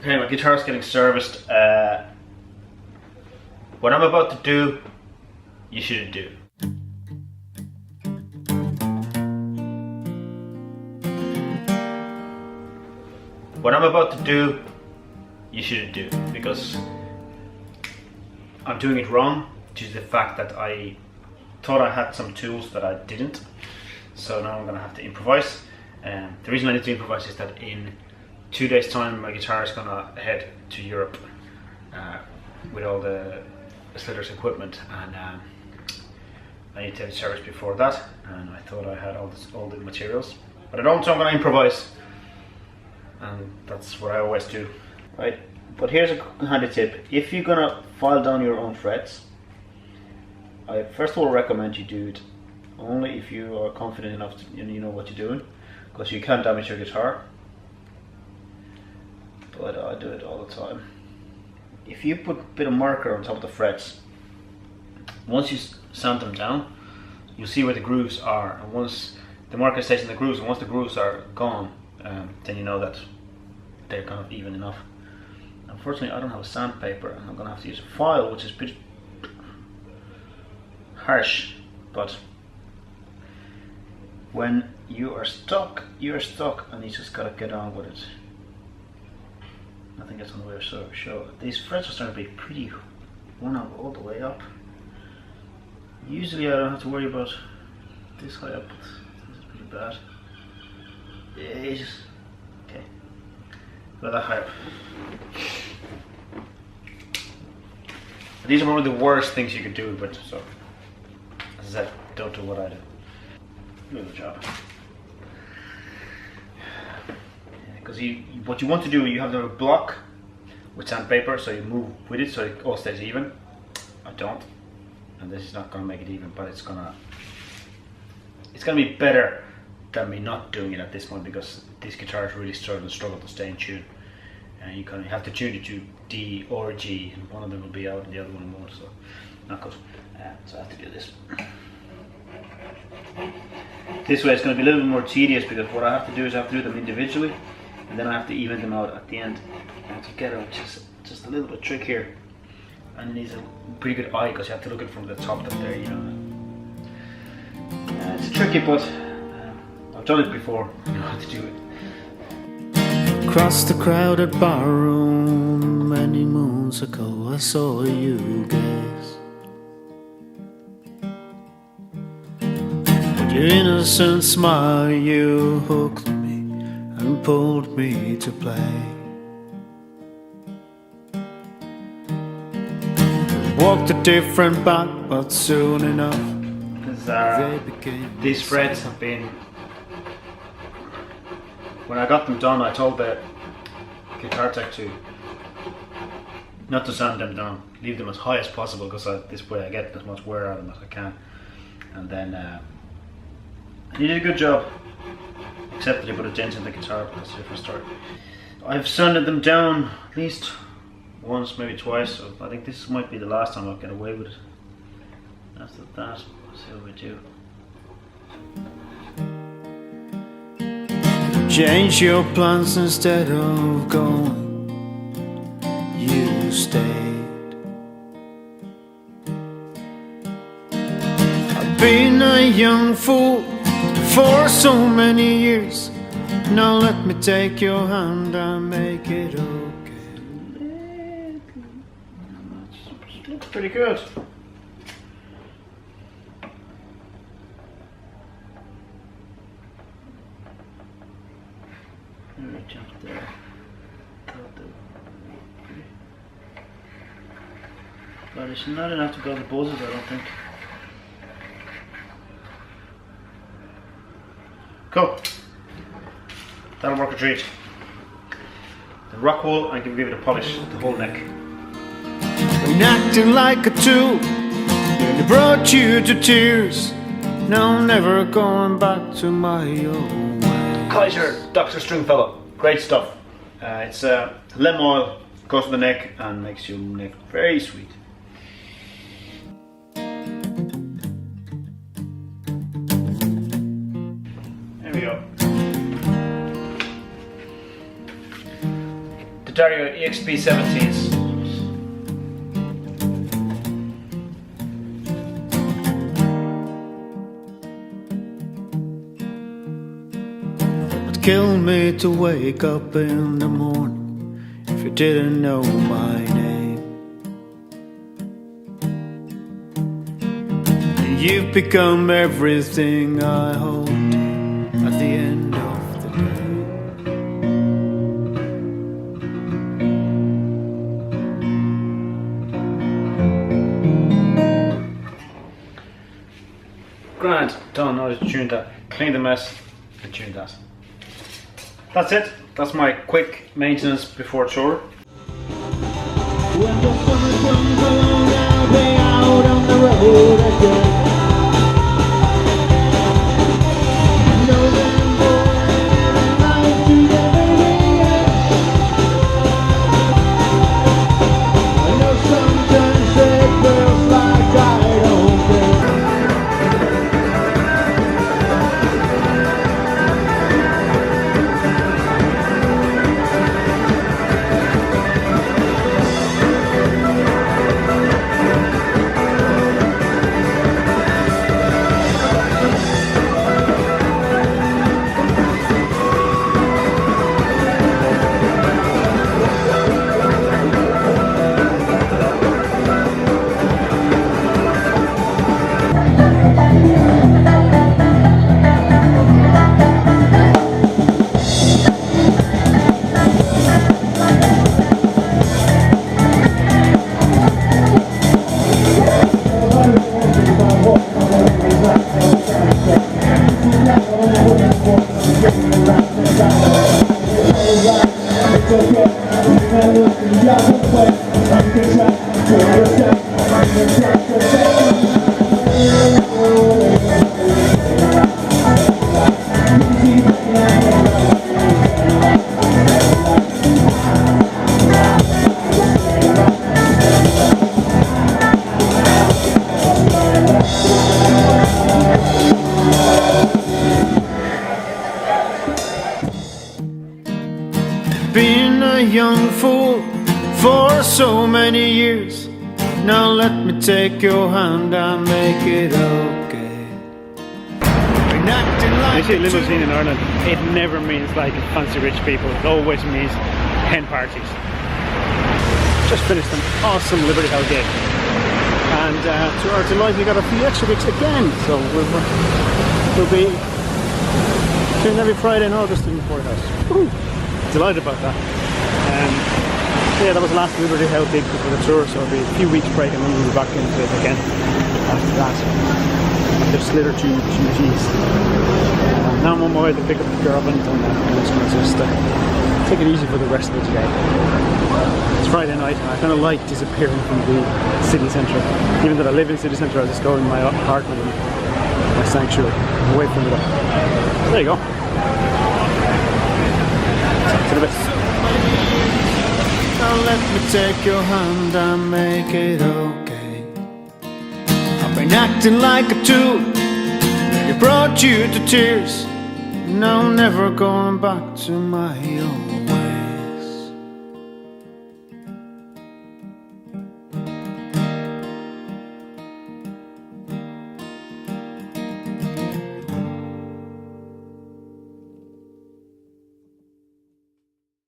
Okay, my guitar's getting serviced. What I'm about to do, you shouldn't do. What I'm about to do, you shouldn't do, because I'm doing it wrong due to the fact that I thought I had some tools that I didn't. So now I'm going to have to improvise. The reason I need to improvise is that in 2 days time my guitar is going to head to Europe with all the Slither's equipment, and I need to have it serviced before that, and I thought I had all the materials, but I don't, so I'm going to improvise, and that's what I always do. Right, but here's a handy tip. If you're going to file down your own frets, I first of all recommend you do it only if you are confident enough to, you know what you're doing, because you can damage your guitar. But I do it all the time. If you put a bit of marker on top of the frets, once you sand them down, you'll see where the grooves are, and once the marker stays in the grooves, and once the grooves are gone, then you know that they're kind of even enough. Unfortunately, I don't have a sandpaper, and I'm going to have to use a file, which is a bit harsh, but when you are stuck, you're stuck, and you just got to get on with it. I think that's one way to show. These frets are starting to be pretty worn out all the way up. Usually I don't have to worry about this high up, but this is pretty bad. Yeah, just okay. About that high up. These are probably the worst things you could do, but so as I said, don't do what I do. Do the job. Because what you want to do, you have the block with sandpaper, so you move with it so it all stays even. I don't, and this is not going to make it even, but it's gonna be better than me not doing it at this point, because these guitars really struggle to stay in tune, and you kind of have to tune it to D or G, and one of them will be out and the other one won't, so not good. So I have to do this. This way it's going to be a little bit more tedious, because what I have to do is I have to do them individually, and then I have to even them out at the end together, which is just a little bit trick here, and it needs a pretty good eye, because you have to look at it from the top down there, you know. It's tricky, but I've done it before. I know how to do it. Across the crowded barroom many moons ago, I saw you gaze. With your innocent smile, you hooked me and pulled me to play. Walked a different path, but soon enough they became these frets have been, when I got them done, I told the guitar tech to not to sand them down, leave them as high as possible, because this way I get as much wear out of them as I can. And then he did a good job, except that he put a dent in the guitar, but that's a different story. I've sanded them down at least once, maybe twice, so I think this might be the last time I'll get away with it. After that, we'll see what we do. Change your plans instead of going, you stayed. I've been a young fool for so many years. Now let me take your hand and make it okay. Looks pretty good. Jump there. But it's not enough to go to buzzes, I don't think. Cool. That'll work a treat. The rock wool, I can give it a polish, the whole neck. Been acting like a tool, it brought you to tears. Now I'm never going back to my old way. Kaiser Dr. Stringfellow, great stuff. It's lemon oil, goes to the neck and makes your neck very sweet. There we go. the Dario EXP-17s. It'd kill me to wake up in the morning if you didn't know my name. You've become everything I hold dear at the end of the day. Grand, done, now to tune that. Clean the mess and tune that. That's it. That's my quick maintenance before tour. When the summer comes along, I'll be out on the road again. Know them boys like together again. I know sometimes it feels like I don't care. Been a young fool for so many years. Now let me take your hand and make it okay. Been acting When I like see a a limousine in Ireland, it never means like fancy rich people. It always means hen parties. Just finished an awesome Liberty Hell gig, and to our delight, we got a few extra gigs again. So we'll be doing every Friday in August in the Porthouse. Woo! Delighted about that. Yeah, that was the last Liberty Hell gig before the tour, so it'll be a few weeks break and then we'll be back into it again after that. They've slid her two Gs. Now I'm on my way to pick up the girl and I'm just going to just take it easy for the rest of the day. It's Friday night and I kind of like disappearing from the city centre. Even though I live in city centre, I just go in my apartment and my sanctuary, away from it all. There you go. To the bit. Now let me take your hand and make it okay. I've been acting like a tool, it brought you to tears. Now I'm never going back to my own.